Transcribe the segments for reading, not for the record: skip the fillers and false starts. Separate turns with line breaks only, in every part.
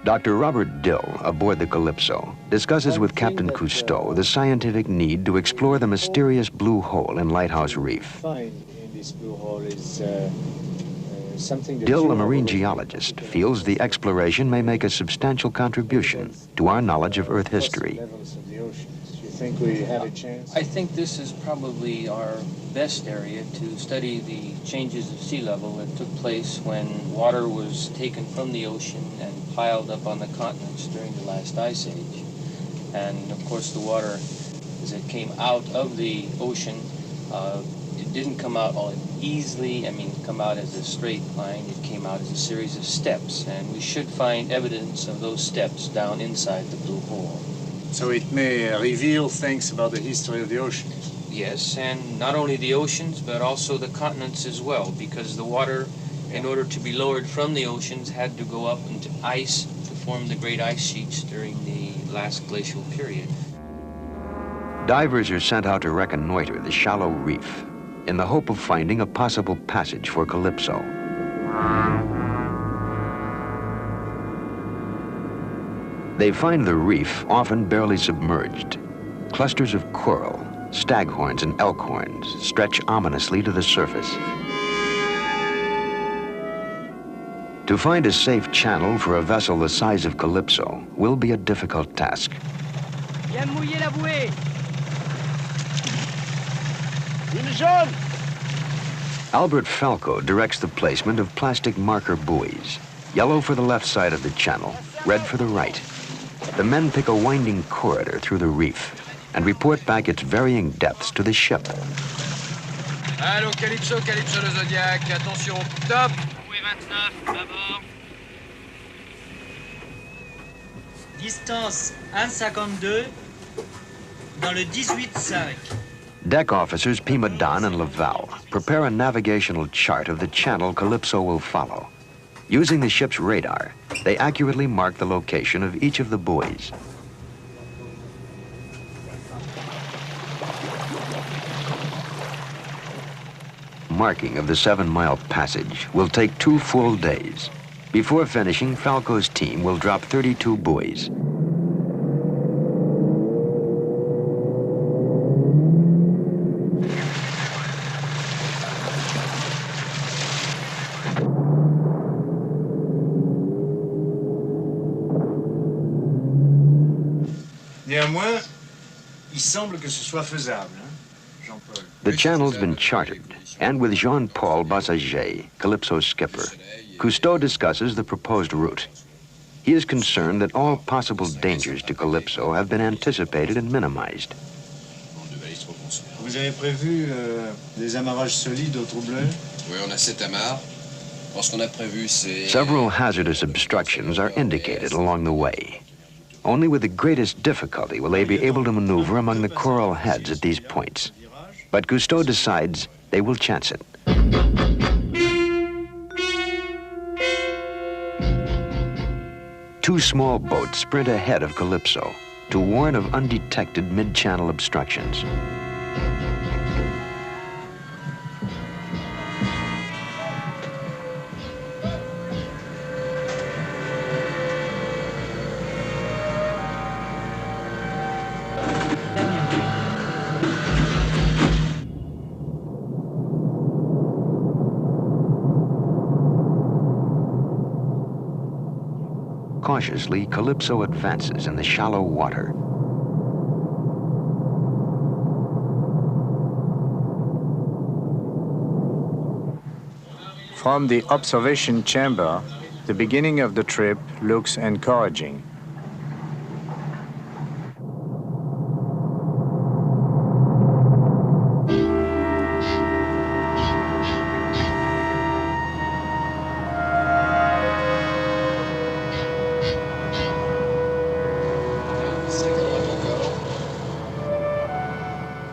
Dr. Robert Dill, aboard the Calypso, discusses with Captain Cousteau the scientific need to explore the mysterious blue hole in Lighthouse Reef. Dill, a marine geologist, feels the exploration may make a substantial contribution to our knowledge of Earth history.
I think this is probably our best area to study the changes of sea level that took place when water was taken from the ocean and piled up on the continents during the last ice age. And of course the water, as it came out of the ocean, it didn't come out all easily, come out as a straight line. It came out as a series of steps, and we should find evidence of those steps down inside the blue hole.
So it may reveal things about the history of the oceans.
Yes, and not only the oceans, but also the continents as well, because the water, in order to be lowered from the oceans, had to go up into ice to form the great ice sheets during the last glacial period.
Divers are sent out to reconnoiter the shallow reef in the hope of finding a possible passage for Calypso. They find the reef often barely submerged. Clusters of coral, staghorns, and elkhorns stretch ominously to the surface. To find a safe channel for a vessel the size of Calypso will be a difficult task.
Bien mouiller la bouée.
Albert Falco directs the placement of plastic marker buoys, yellow for the left side of the channel, red for the right. The men pick a winding corridor through the reef and report back its varying depths to the ship.
Allô, Calypso, Calypso le Zodiac, attention, top. Bouée 29, à bord. Distance 1,52 dans le 18,5.
Deck officers Pima Don and Laval prepare a navigational chart of the channel Calypso will follow. Using the ship's radar, they accurately mark the location of each of the buoys. Marking of the 7-mile passage will take 2 full days. Before finishing, Falco's team will drop 32 buoys.
Néanmoins, il semble que ce soit faisable, Jean-Paul.
The channel's been charted, and with Jean-Paul Bassaget, Calypso's skipper, Cousteau discusses the proposed route. He is concerned that all possible dangers to Calypso have been anticipated and minimized.
Vous avez prévu des amarrages solides au trou-bleu?
Oui, on a 7 amarres. Ce qu'on a prévu, c'est...
Several hazardous obstructions are indicated along the way. Only with the greatest difficulty will they be able to maneuver among the coral heads at these points. But Cousteau decides they will chance it. 2 small boats sprint ahead of Calypso to warn of undetected mid-channel obstructions. Cautiously, Calypso advances in the shallow water.
From the observation chamber, the beginning of the trip looks encouraging.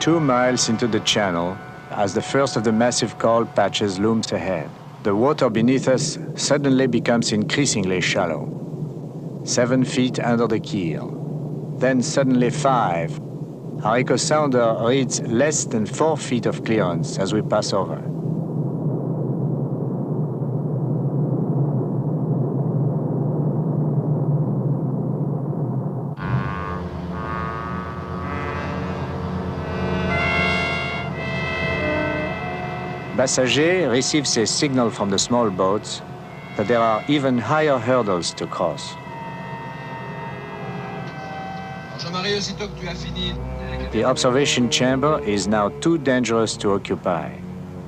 Two miles into the channel, as the first of the massive coral patches looms ahead, the water beneath us suddenly becomes increasingly shallow. 7 feet under the keel, then suddenly 5. Our echo sounder reads less than 4 feet of clearance as we pass over. Bassager receives a signal from the small boats that there are even higher hurdles to cross.
Jean-Marie, aussitôt que tu as fini.
The observation chamber is now too dangerous to occupy.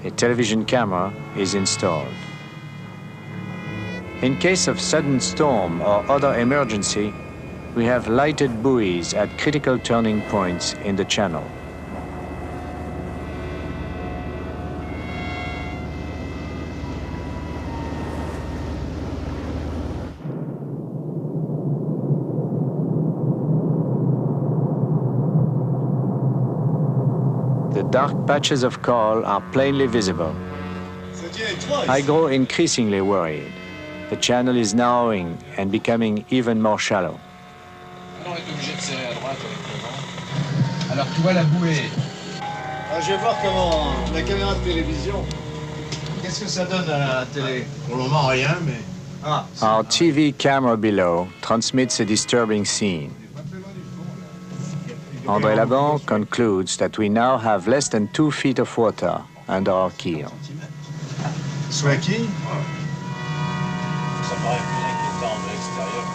A television camera is installed. In case of sudden storm or other emergency, we have lighted buoys at critical turning points in the channel. The dark patches of coral are plainly visible. I grow increasingly worried. The channel is narrowing and becoming even more shallow.
On est obligé de serrer à droite avec le vent.
Alors, tu vois la bouée.
Ah, je vais voir comment la caméra de télévision. Qu'est-ce que ça donne à la télé? Pour le moment, rien, mais. Ah.
Our TV camera below transmits a disturbing scene. André Laban concludes that we now have less than 2 feet of water under our keel.
Sous la quille?
Ça paraît plus inquiétant de l'extérieur.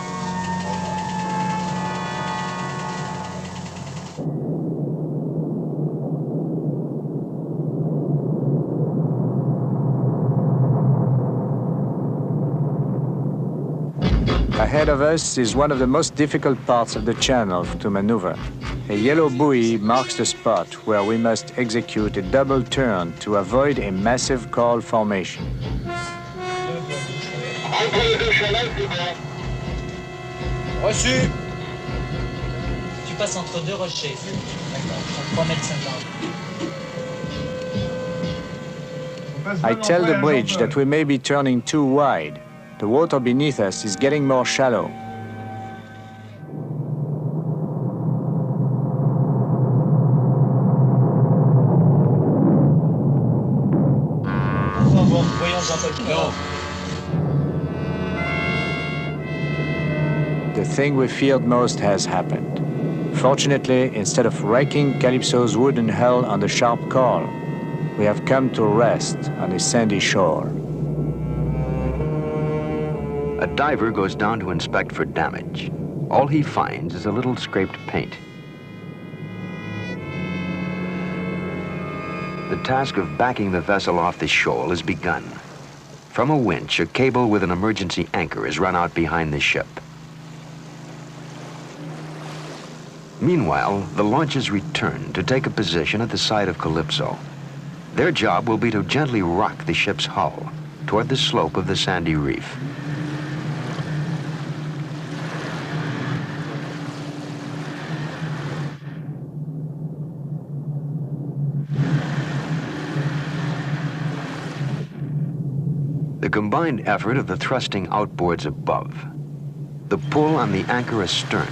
Ahead of us is one of the most difficult parts of the channel to maneuver. A yellow buoy marks the spot where we must execute a double turn to avoid a massive coral formation.
Reçu.
Tu passes entre deux rochers. D'accord, 3,50 m.
I tell the bridge that we may be turning too wide. The water beneath us is getting more shallow.
Bon, voyons un peu plus haut.
The thing we feared most has happened. Fortunately, instead of wrecking Calypso's wooden hull on the sharp coral, we have come to rest on a sandy shore.
A diver goes down to inspect for damage. All he finds is a little scraped paint. The task of backing the vessel off the shoal is begun. From a winch, a cable with an emergency anchor is run out behind the ship. Meanwhile, the launches return to take a position at the side of Calypso. Their job will be to gently rock the ship's hull toward the slope of the sandy reef. The combined effort of the thrusting outboards above, the pull on the anchor astern,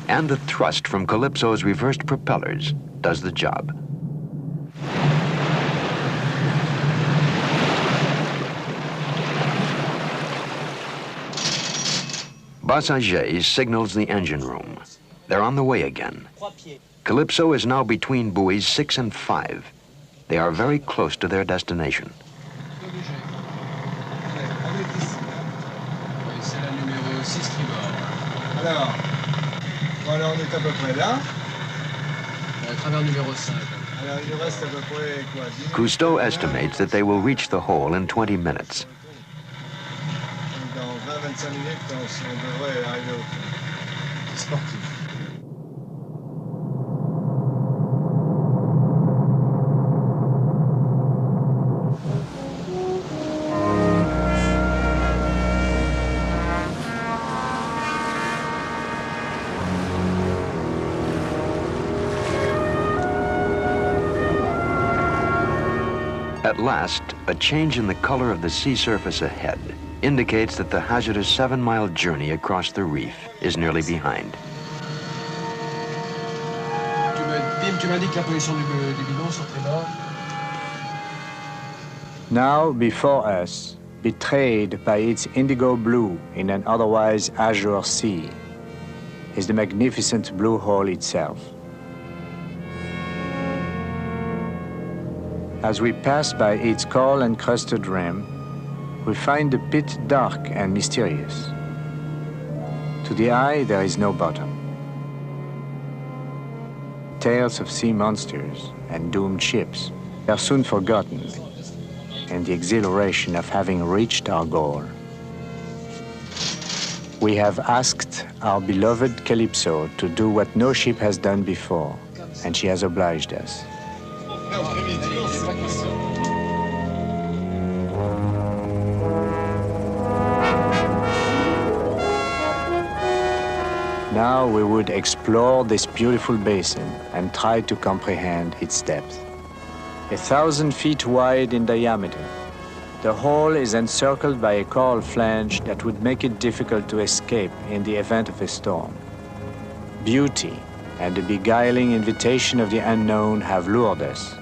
and the thrust from Calypso's reversed propellers does the job. Bassager signals the engine room. They're on the way again. Calypso is now between buoys 6 and 5. They are very close to their destination.
C'est la numéro 6 tribord.
Alors, voilà, on est à peu près là.
À travers numéro 5.
Alors, il nous reste à peu près quoi? 10 minutes?
Cousteau estimates that they will reach the hole in 20 minutes.
Dans 20-25 minutes, on devrait arriver au fond. C'est sportif.
At last, a change in the color of the sea surface ahead indicates that the hazardous 7-mile journey across the reef is nearly behind.
Tu m'indiques la position du bidon sur tribord.
Now before us, betrayed by its indigo blue in an otherwise azure sea, is the magnificent blue hole itself. As we pass by its coal-encrusted rim, we find the pit dark and mysterious. To the eye, there is no bottom. Tales of sea monsters and doomed ships are soon forgotten in the exhilaration of having reached our goal. We have asked our beloved Calypso to do what no ship has done before, and she has obliged us. Now we would explore this beautiful basin and try to comprehend its depth. 1,000 feet wide in diameter, the hole is encircled by a coral flange that would make it difficult to escape in the event of a storm. Beauty and the beguiling invitation of the unknown have lured us.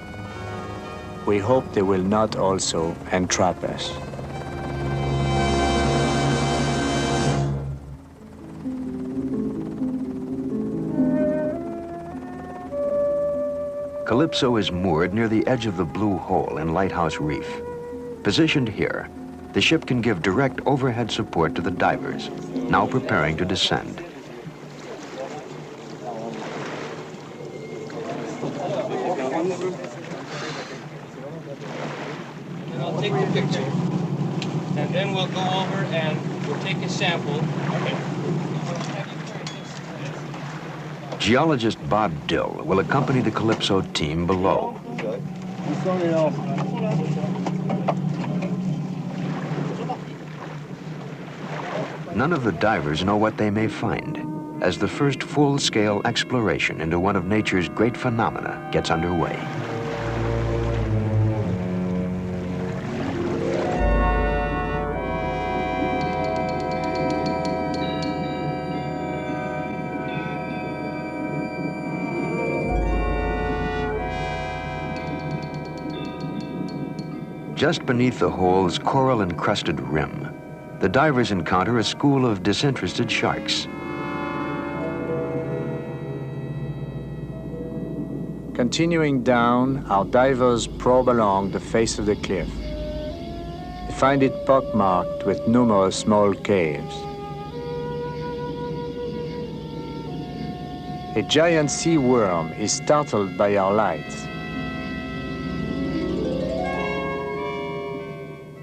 We hope they will not also entrap us.
Calypso is moored near the edge of the Blue Hole in Lighthouse Reef. Positioned here, the ship can give direct overhead support to the divers, now preparing to descend.
And I'll take the picture, and then we'll go over and we'll take a sample.
Geologist Bob Dill will accompany the Calypso team below. None of the divers know what they may find as the first full-scale exploration into one of nature's great phenomena gets underway. Just beneath the hole's coral-encrusted rim, the divers encounter a school of disinterested sharks.
Continuing down, our divers probe along the face of the cliff. They find it pockmarked with numerous small caves. A giant sea worm is startled by our lights.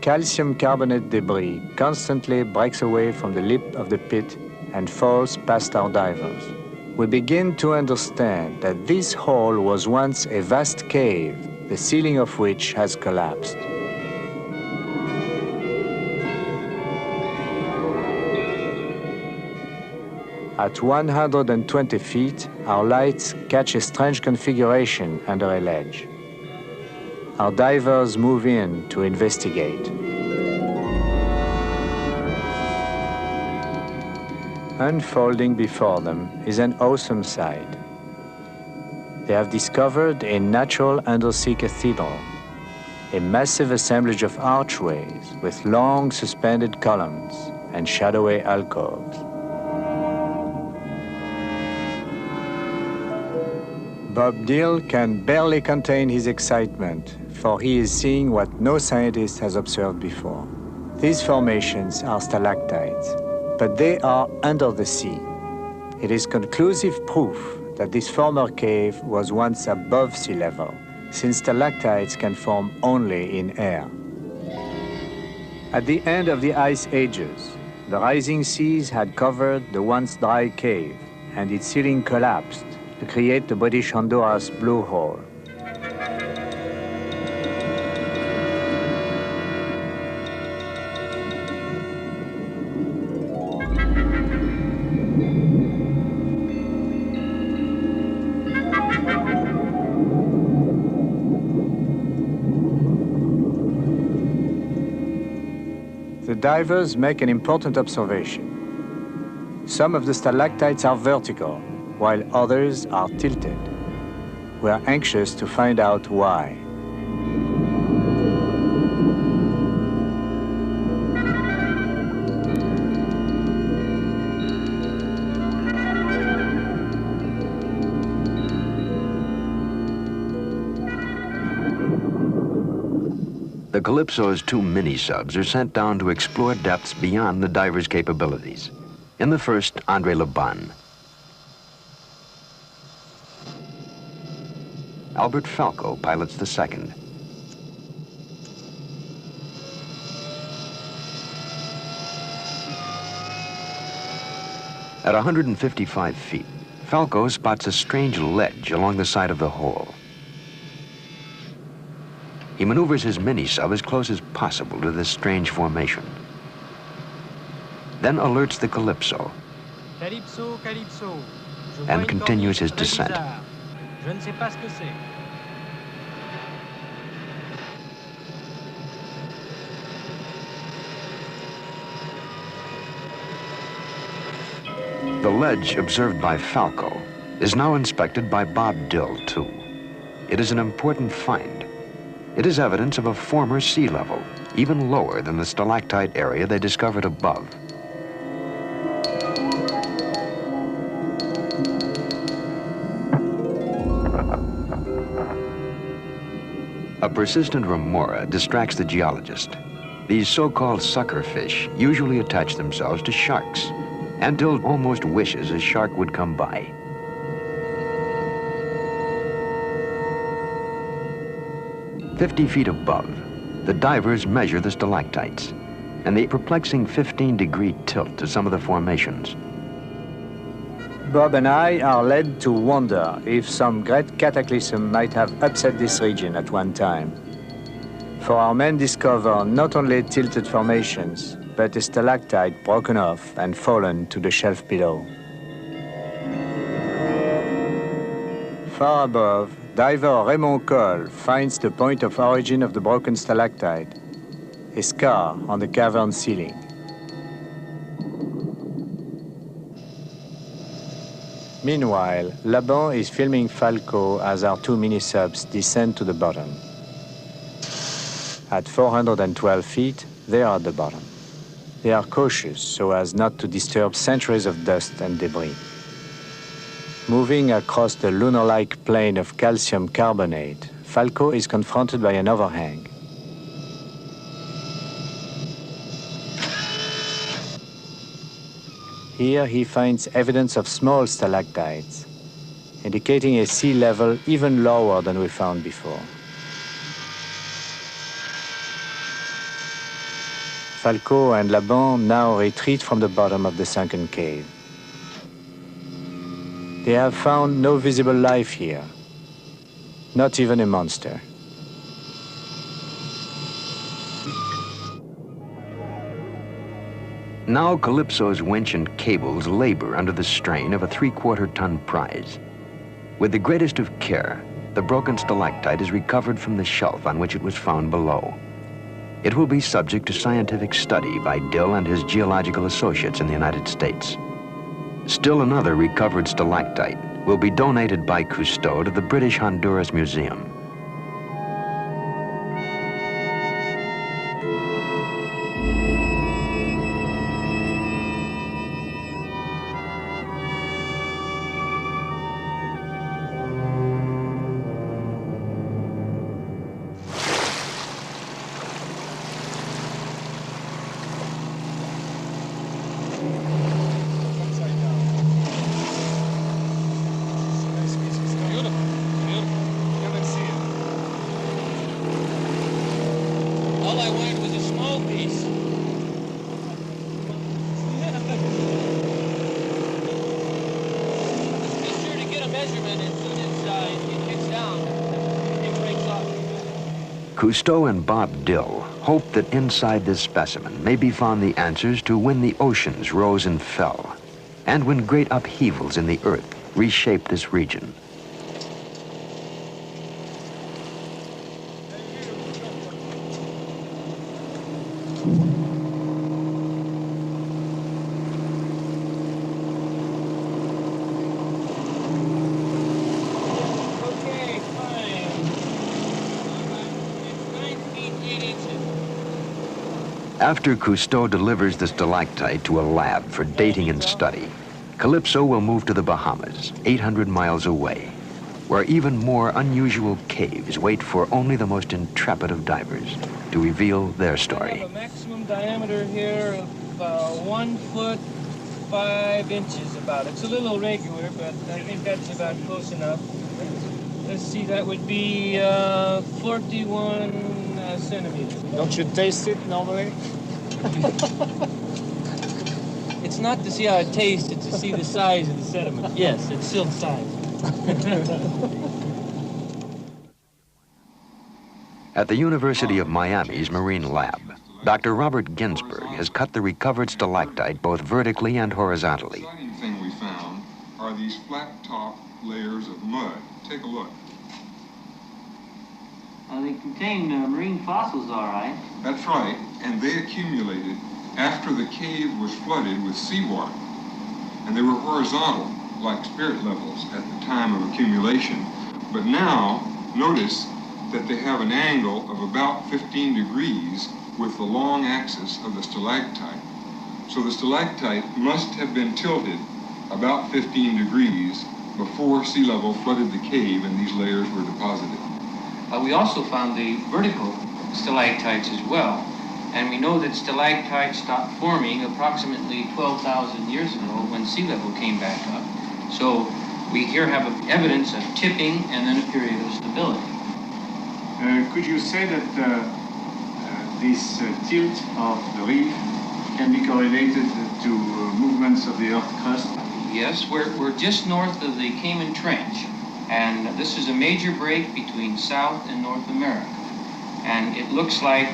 Calcium carbonate debris constantly breaks away from the lip of the pit and falls past our divers. We begin to understand that this hole was once a vast cave, the ceiling of which has collapsed. At 120 feet, our lights catch a strange configuration under a ledge. Our divers move in to investigate. Unfolding before them is an awesome sight. They have discovered a natural undersea cathedral, a massive assemblage of archways with long suspended columns and shadowy alcoves. Bob Dill can barely contain his excitement, for he is seeing what no scientist has observed before. These formations are stalactites, but they are under the sea. It is conclusive proof that this former cave was once above sea level, since stalactites can form only in air. At the end of the ice ages, the rising seas had covered the once dry cave, and its ceiling collapsed to create the British Honduras Blue Hole. The divers make an important observation. Some of the stalactites are vertical, while others are tilted. We are anxious to find out why.
The Calypso's 2 mini-subs are sent down to explore depths beyond the diver's capabilities. In the first, André Lebon. Albert Falco pilots the second. At 155 feet, Falco spots a strange ledge along the side of the hole. He maneuvers his mini-sub as close as possible to this strange formation.
Then alerts the Calypso
Calypso, Calypso.
and continues his descent.
Je ne sais pas ce que c'est.
The ledge observed by Falco is now inspected by Bob Dill, too. It is an important find. It is evidence of a former sea level, even lower than the stalactite area they discovered above. A persistent remora distracts the geologist. These so-called sucker fish usually attach themselves to sharks, and Dill almost wishes a shark would come by. "50 feet above, the divers measure the stalactites and the perplexing 15-degree tilt to some of the formations.
Bob and I are led to wonder if some great cataclysm might have upset this region at one time. For our men discover not only tilted formations, but a stalactite broken off and fallen to the shelf below. Far above, diver Raymond Cole finds the point of origin of the broken stalactite, a scar on the cavern ceiling. Meanwhile, Lebon is filming Falco as our two mini-subs descend to the bottom. At 412 feet, they are at the bottom. They are cautious so as not to disturb centuries of dust and debris. Moving across the lunar-like plain of calcium carbonate, Falco is confronted by an overhang. Here he finds evidence of small stalactites, indicating a sea level even lower than we found before. Falco and Lebon now retreat from the bottom of the sunken cave. They have found no visible life here, not even a monster.
Now Calypso's winch and cables labor under the strain of a 3/4-ton prize. With the greatest of care, the broken stalactite is recovered from the shelf on which it was found below. It will be subject to scientific study by Dill and his geological associates in the United States. Still another recovered stalactite will be donated by Cousteau to the British Honduras Museum. Cousteau and Bob Dill hope that inside this specimen may be found the answers to when the oceans rose and fell, and when great upheavals in the earth reshaped this region. After Cousteau delivers the stalactite to a lab for dating and study, Calypso will move to the Bahamas, 800 miles away.
where even more unusual caves wait for only the most intrepid of divers to reveal their story.
We have a maximum diameter here of 1 foot 5 inches about. It's a little irregular, but I think that's about close enough. Let's see, that would be 41 centimeters.
Don't you taste it normally?
It's not to see how it tastes, it's to see the size of the sediment. Yes, it's still the size.
At the University of Miami's Marine Lab, Dr. Robert Ginsberg has cut the recovered stalactite both vertically and horizontally.
The exciting thing we found are these flat-top layers of mud. Take a look.
They contain marine fossils, all right.
That's right, and they accumulated after the cave was flooded with seawater. And they were horizontal, like spirit levels at the time of accumulation. But now, notice that they have an angle of about 15 degrees with the long axis of the stalactite. So the stalactite must have been tilted about 15 degrees before sea level flooded the cave and these layers were deposited.
We also found the vertical stalactites as well. And we know that stalactites stopped forming approximately 12,000 years ago when sea level came back up. So we here have evidence of tipping and then a period of stability.
Could you say that this tilt of the reef can be correlated to movements of the Earth crust?
Yes, we're just north of the Cayman Trench, and this is a major break between South and North America. And it looks like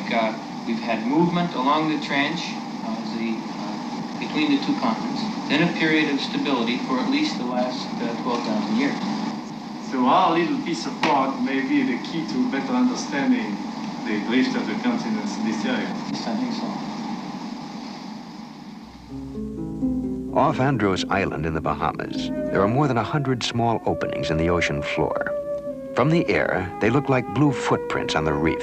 we've had movement along the trench between the two continents, then a period of stability for at least the last 12,000 years.
So our little piece of rock may be the key to better understanding the drift of the continents in this area.
Yes, I think so.
Off Andros Island in the Bahamas, there are more than 100 small openings in the ocean floor. From the air, they look like blue footprints on the reef.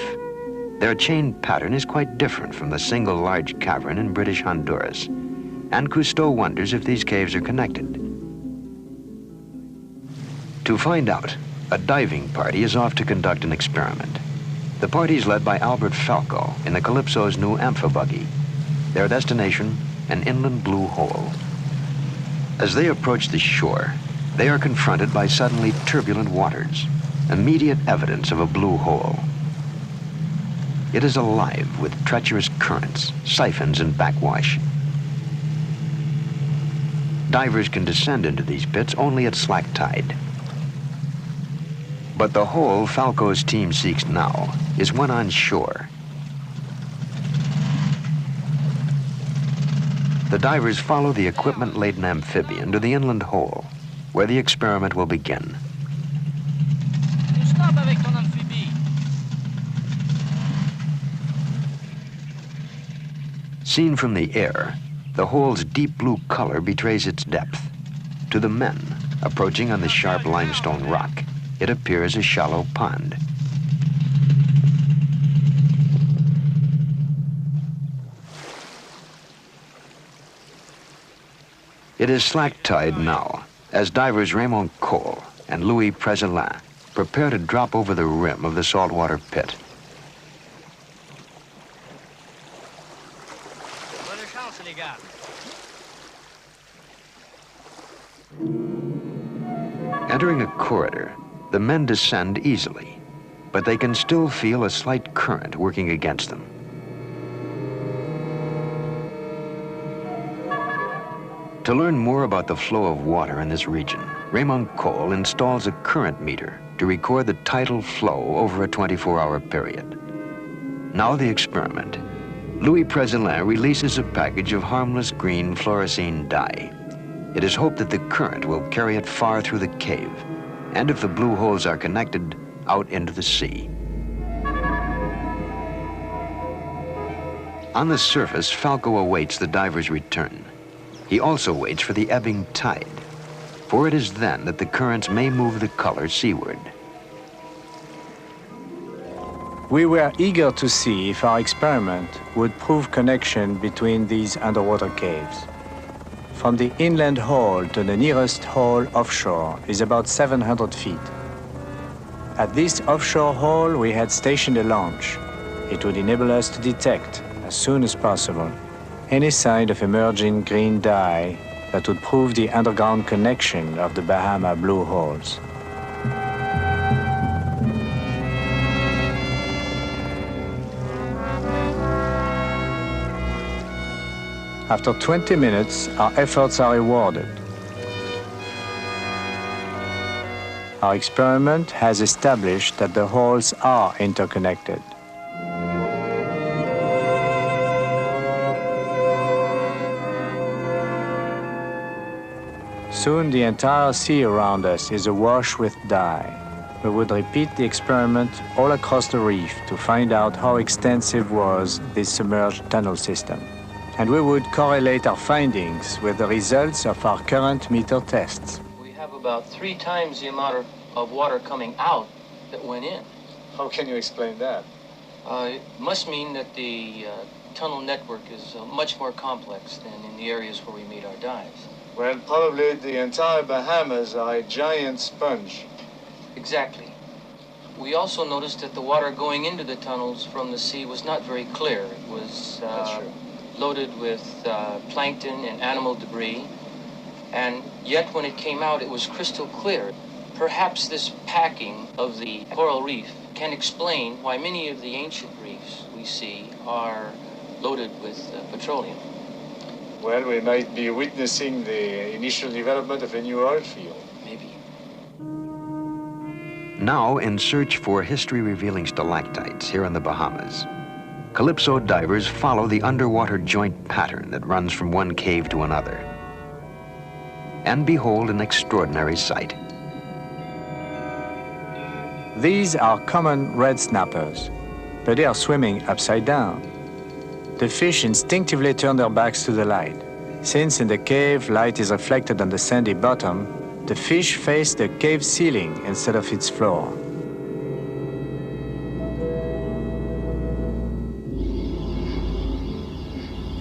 Their chain pattern is quite different from the single large cavern in British Honduras, and Cousteau wonders if these caves are connected. To find out, a diving party is off to conduct an experiment. The party is led by Albert Falco in the Calypso's new amphibuggy. Their destination, an inland blue hole. As they approach the shore, they are confronted by suddenly turbulent waters, immediate evidence of a blue hole. It is alive with treacherous currents, siphons, and backwash. Divers can descend into these pits only at slack tide. But the hole Falco's team seeks now is one on shore. The divers follow the equipment-laden amphibian to the inland hole, where the experiment will begin.
Stop avec ton amphibie.
Seen from the air, the hole's deep blue color betrays its depth. To the men, approaching on the sharp limestone rock, it appears a shallow pond. It is slack tide now, as divers Raymond Cole and Louis Prezelin prepare to drop over the rim of the saltwater pit.
Bonne chance, les gars.
Entering a corridor, the men descend easily, but they can still feel a slight current working against them. To learn more about the flow of water in this region, Raymond Cole installs a current meter to record the tidal flow over a 24-hour period. Now the experiment. Louis Prezelin releases a package of harmless green fluorescein dye. It is hoped that the current will carry it far through the cave, and if the blue holes are connected, out into the sea. On the surface, Falco awaits the diver's return. He also waits for the ebbing tide, for it is then that the currents may move the color seaward.
We were eager to see if our experiment would prove connection between these underwater caves. From the inland hole to the nearest hole offshore is about 700 feet. At this offshore hole, we had stationed a launch. It would enable us to detect, as soon as possible, any sign of emerging green dye that would prove the underground connection of the Bahama blue holes. After 20 minutes, our efforts are rewarded. Our experiment has established that the holes are interconnected. Soon the entire sea around us is awash with dye. We would repeat the experiment all across the reef to find out how extensive was this submerged tunnel system. And we would correlate our findings with the results of our current meter tests.
We have about 3 times the amount of water coming out that went in.
How can you explain that?
It must mean that the tunnel network is much more complex than in the areas where we made our dives.
Well, probably the entire Bahamas are a giant sponge.
Exactly. We also noticed that the water going into the tunnels from the sea was not very clear. It was loaded with plankton and animal debris, and yet when it came out, it was crystal clear. Perhaps this packing of the coral reef can explain why many of the ancient reefs we see are loaded with petroleum.
Well, we might be witnessing the initial development of a new oil field.
Maybe.
Now in search for history-revealing stalactites here in the Bahamas, Calypso divers follow the underwater joint pattern that runs from one cave to another. And behold an extraordinary sight.
These are common red snappers, but they are swimming upside down. The fish instinctively turn their backs to the light. Since in the cave light is reflected on the sandy bottom, the fish face the cave ceiling instead of its floor.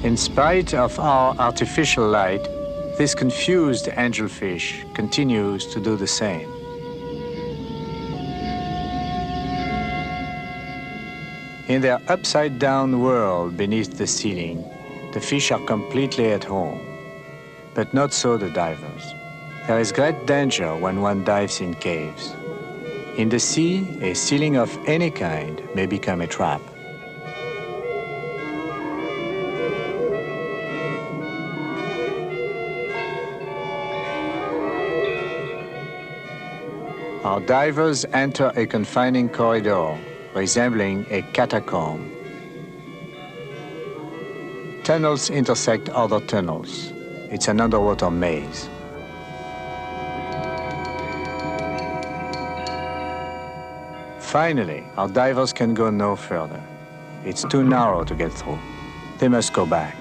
In spite of our artificial light, this confused angelfish continues to do the same. In their upside-down world beneath the ceiling, the fish are completely at home. But not so the divers. There is great danger when one dives in caves. In the sea, a ceiling of any kind may become a trap. Our divers enter a confining corridor resembling a catacomb. Tunnels intersect other tunnels. It's an underwater maze. Finally, our divers can go no further. It's too narrow to get through. They must go back.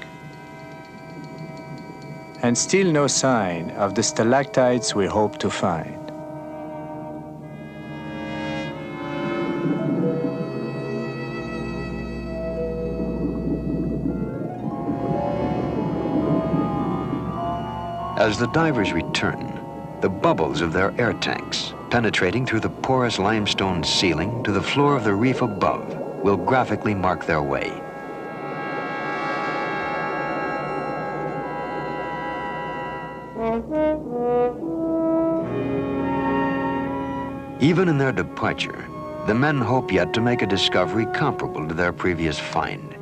And still no sign of the stalactites we hope to find.
As the divers return, the bubbles of their air tanks, penetrating through the porous limestone ceiling to the floor of the reef above, will graphically mark their way. Even in their departure, the men hope yet to make a discovery comparable to their previous find.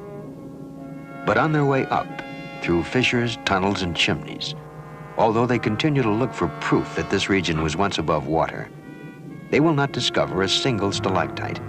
But on their way up, through fissures, tunnels, and chimneys, although they continue to look for proof that this region was once above water, they will not discover a single stalactite.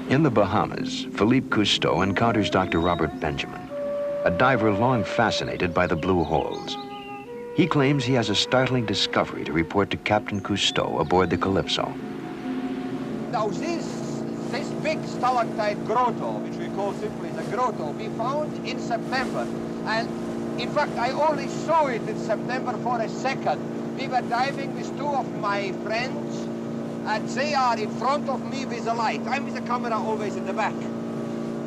In the Bahamas, Philippe Cousteau encounters Dr. Robert Benjamin, a diver long fascinated by the blue holes. He claims he has a startling discovery to report to Captain Cousteau aboard the Calypso.
Now this big stalactite grotto, which we call simply the grotto, we found in September. And in fact, I only saw it in September for a second. We were diving with two of my friends, and they are in front of me with a light. I'm with the camera always in the back.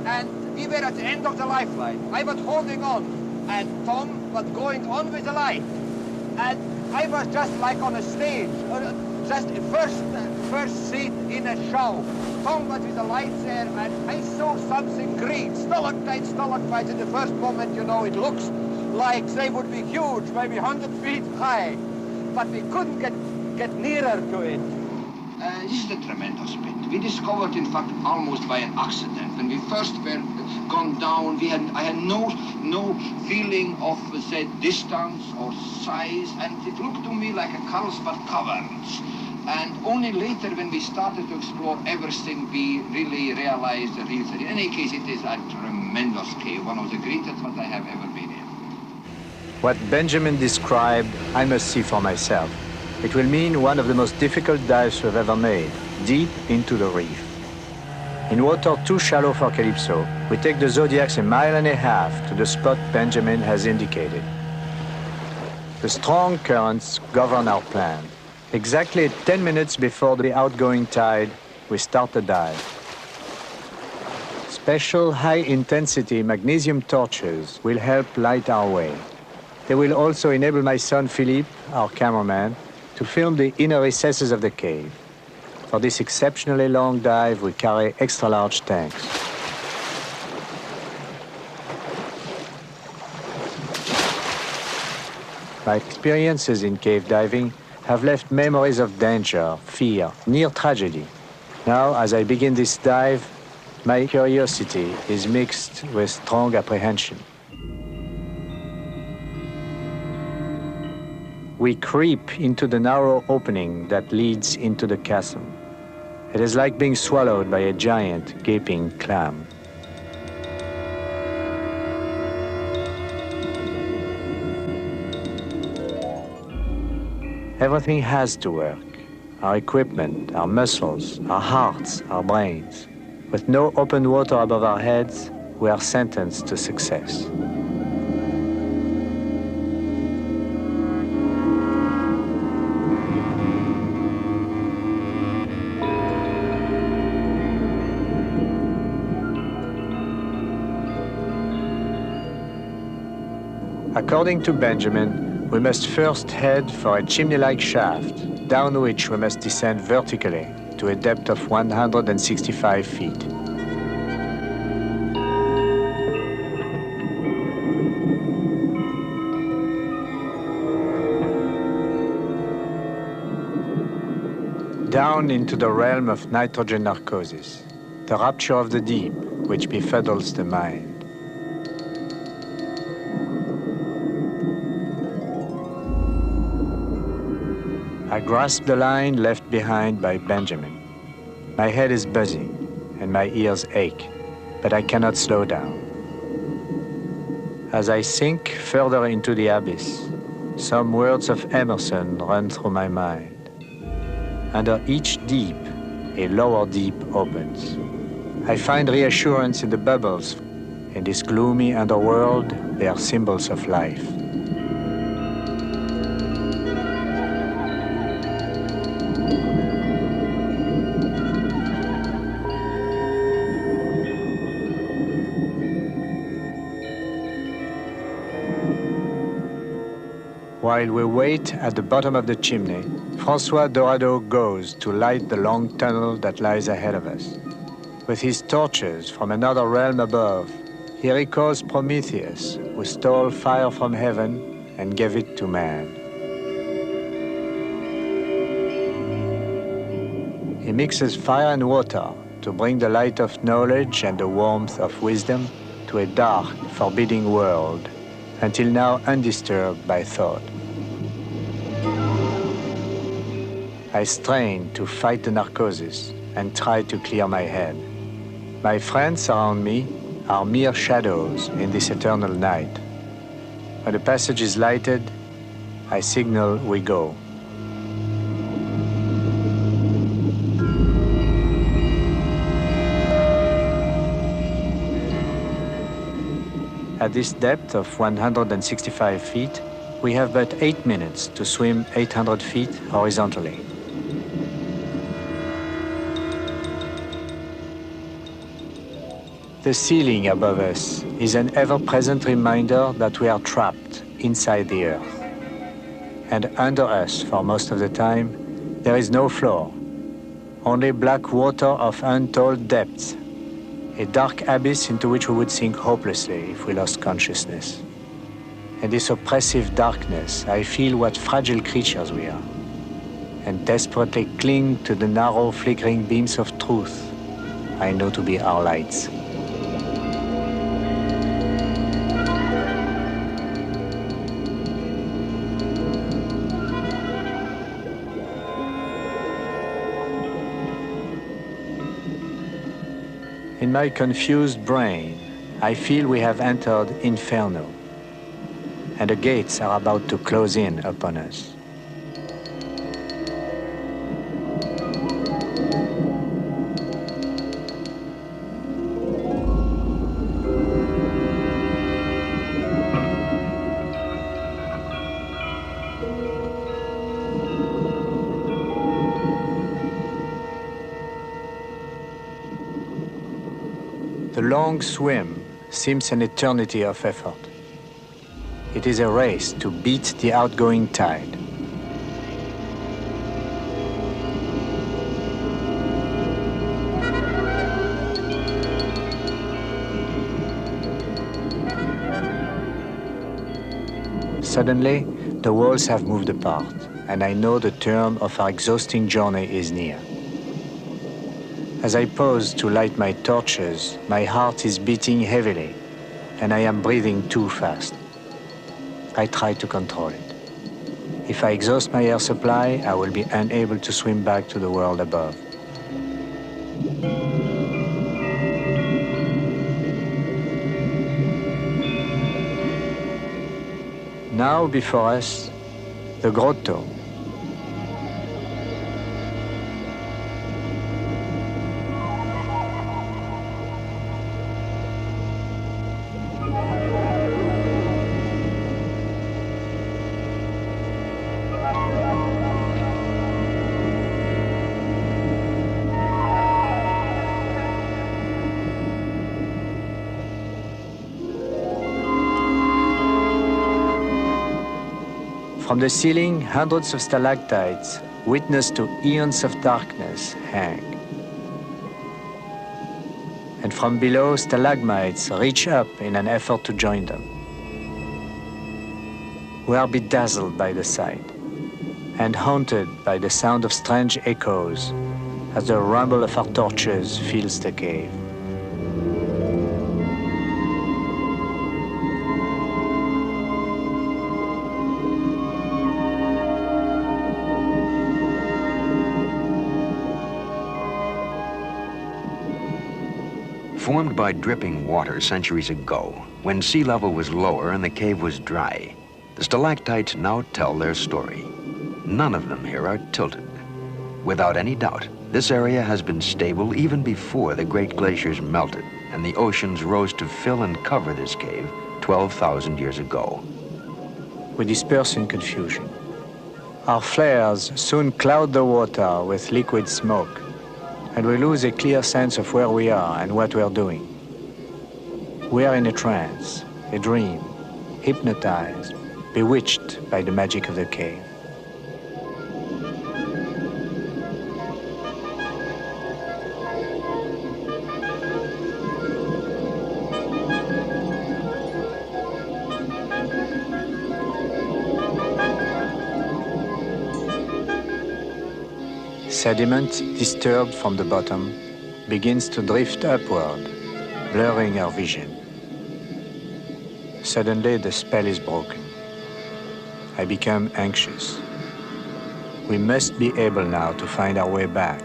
And we were at the end of the lifeline. I was holding on, and Tom was going on with the light. And I was just like on a stage, just first seat in a show. Tom was with the lights there, and I saw something green, stalactites. In the first moment, you know, it looks like they would be huge, maybe 100 feet high. But we couldn't get nearer to it.
This is a tremendous pit. We discovered, in fact, almost by an accident. When we first were gone down, I had no feeling of, say, distance or size, and it looked to me like a Carlsbad Caverns. And only later, when we started to explore everything, we really realized the real thing. In any case, it is a tremendous cave, one of the greatest that I have ever been in.
What Benjamin described, I must see for myself. It will mean one of the most difficult dives we've ever made, deep into the reef. In water too shallow for Calypso, we take the Zodiacs 1.5 miles to the spot Benjamin has indicated. The strong currents govern our plan. Exactly 10 minutes before the outgoing tide, we start the dive. Special high-intensity magnesium torches will help light our way. They will also enable my son Philippe, our cameraman, to film the inner recesses of the cave. For this exceptionally long dive, we carry extra-large tanks. My experiences in cave diving have left memories of danger, fear, near tragedy. Now, as I begin this dive, my curiosity is mixed with strong apprehension. We creep into the narrow opening that leads into the chasm. It is like being swallowed by a giant, gaping clam. Everything has to work. Our equipment, our muscles, our hearts, our brains. With no open water above our heads, we are sentenced to success. According to Benjamin, we must first head for a chimney-like shaft, down which we must descend vertically to a depth of 165 feet. Down into the realm of nitrogen narcosis, the rapture of the deep, which befuddles the mind. I grasp the line left behind by Benjamin. My head is buzzing and my ears ache, but I cannot slow down. As I sink further into the abyss, some words of Emerson run through my mind. Under each deep, a lower deep opens. I find reassurance in the bubbles. In this gloomy underworld, they are symbols of life. While we wait at the bottom of the chimney, François Dorado goes to light the long tunnel that lies ahead of us. With his torches from another realm above, he recalls Prometheus, who stole fire from heaven and gave it to man. He mixes fire and water to bring the light of knowledge and the warmth of wisdom to a dark, forbidding world, until now undisturbed by thought. I strain to fight the narcosis and try to clear my head. My friends around me are mere shadows in this eternal night. When the passage is lighted, I signal we go. At this depth of 165 feet, we have but 8 minutes to swim 800 feet horizontally. The ceiling above us is an ever-present reminder that we are trapped inside the earth. And under us, for most of the time, there is no floor, only black water of untold depths, a dark abyss into which we would sink hopelessly if we lost consciousness. In this oppressive darkness, I feel what fragile creatures we are, and desperately cling to the narrow, flickering beams of truth I know to be our lights. In my confused brain, I feel we have entered Inferno, and the gates are about to close in upon us. The long swim seems an eternity of effort. It is a race to beat the outgoing tide. Suddenly, the walls have moved apart, and I know the term of our exhausting journey is near. As I pause to light my torches, my heart is beating heavily, and I am breathing too fast. I try to control it. If I exhaust my air supply, I will be unable to swim back to the world above. Now before us, the grotto. From the ceiling, hundreds of stalactites, witness to eons of darkness, hang. And from below, stalagmites reach up in an effort to join them. We are bedazzled by the sight and haunted by the sound of strange echoes as the rumble of our torches fills the cave.
Formed by dripping water centuries ago, when sea level was lower and the cave was dry, the stalactites now tell their story. None of them here are tilted. Without any doubt, this area has been stable even before the great glaciers melted and the oceans rose to fill and cover this cave 12,000 years ago.
We disperse in confusion. Our flares soon cloud the water with liquid smoke, and we lose a clear sense of where we are and what we are doing. We are in a trance, a dream, hypnotized, bewitched by the magic of the cave. Sediment, disturbed from the bottom, begins to drift upward, blurring our vision. Suddenly, the spell is broken. I become anxious. We must be able now to find our way back,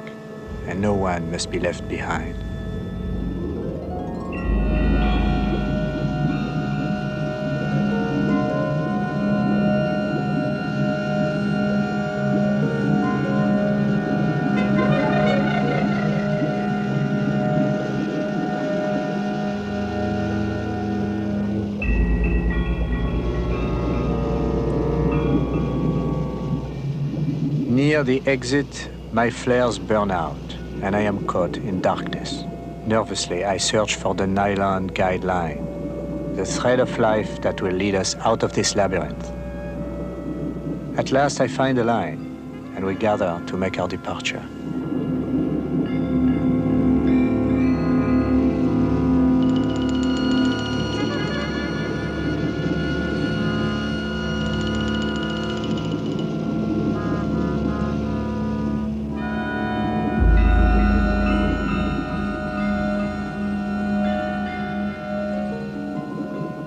and no one must be left behind. Near the exit, my flares burn out, and I am caught in darkness. Nervously, I search for the nylon guideline, the thread of life that will lead us out of this labyrinth. At last, I find a line, and we gather to make our departure.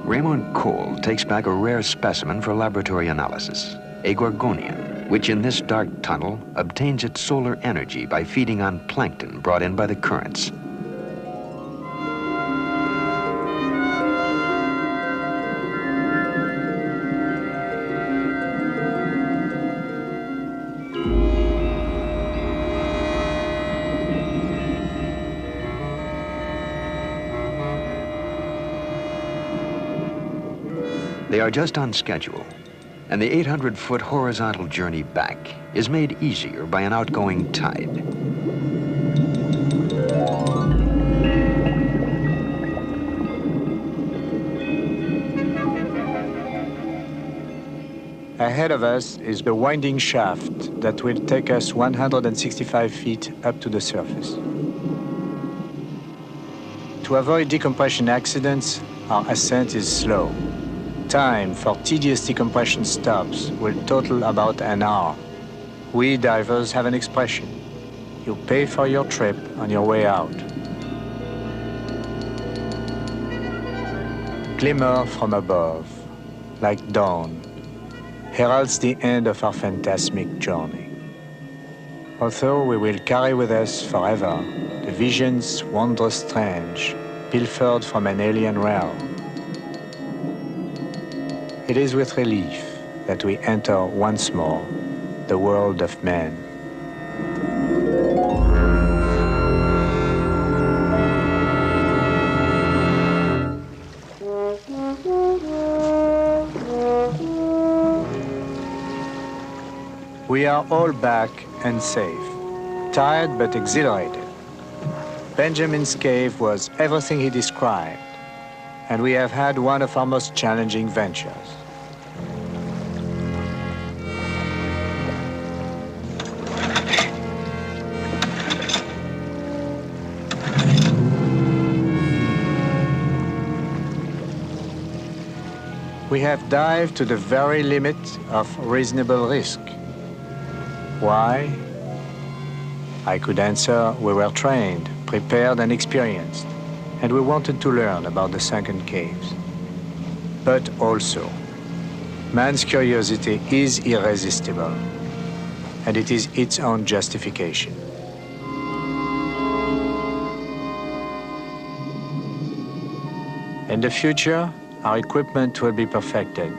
Raymond Cole takes back a rare specimen for laboratory analysis, a gorgonian, which in this dark tunnel obtains its solar energy by feeding on plankton brought in by the currents. They are just on schedule, and the 800-foot horizontal journey back is made easier by an outgoing tide.
Ahead of us is the winding shaft that will take us 165 feet up to the surface. To avoid decompression accidents, our ascent is slow. Time for tedious decompression stops will total about an hour. We divers have an expression: you pay for your trip on your way out. Glimmer from above, like dawn, heralds the end of our phantasmic journey. Although we will carry with us forever the visions wondrous strange, pilfered from an alien realm, it is with relief that we enter once more the world of men. We are all back and safe, tired but exhilarated. Benjamin's cave was everything he described, and we have had one of our most challenging ventures. We have dived to the very limit of reasonable risk. Why? I could answer, we were trained, prepared and experienced, and we wanted to learn about the sunken caves. But also, man's curiosity is irresistible, and it is its own justification. In the future, our equipment will be perfected.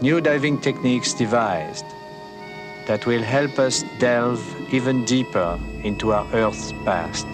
New diving techniques devised that will help us delve even deeper into our Earth's past.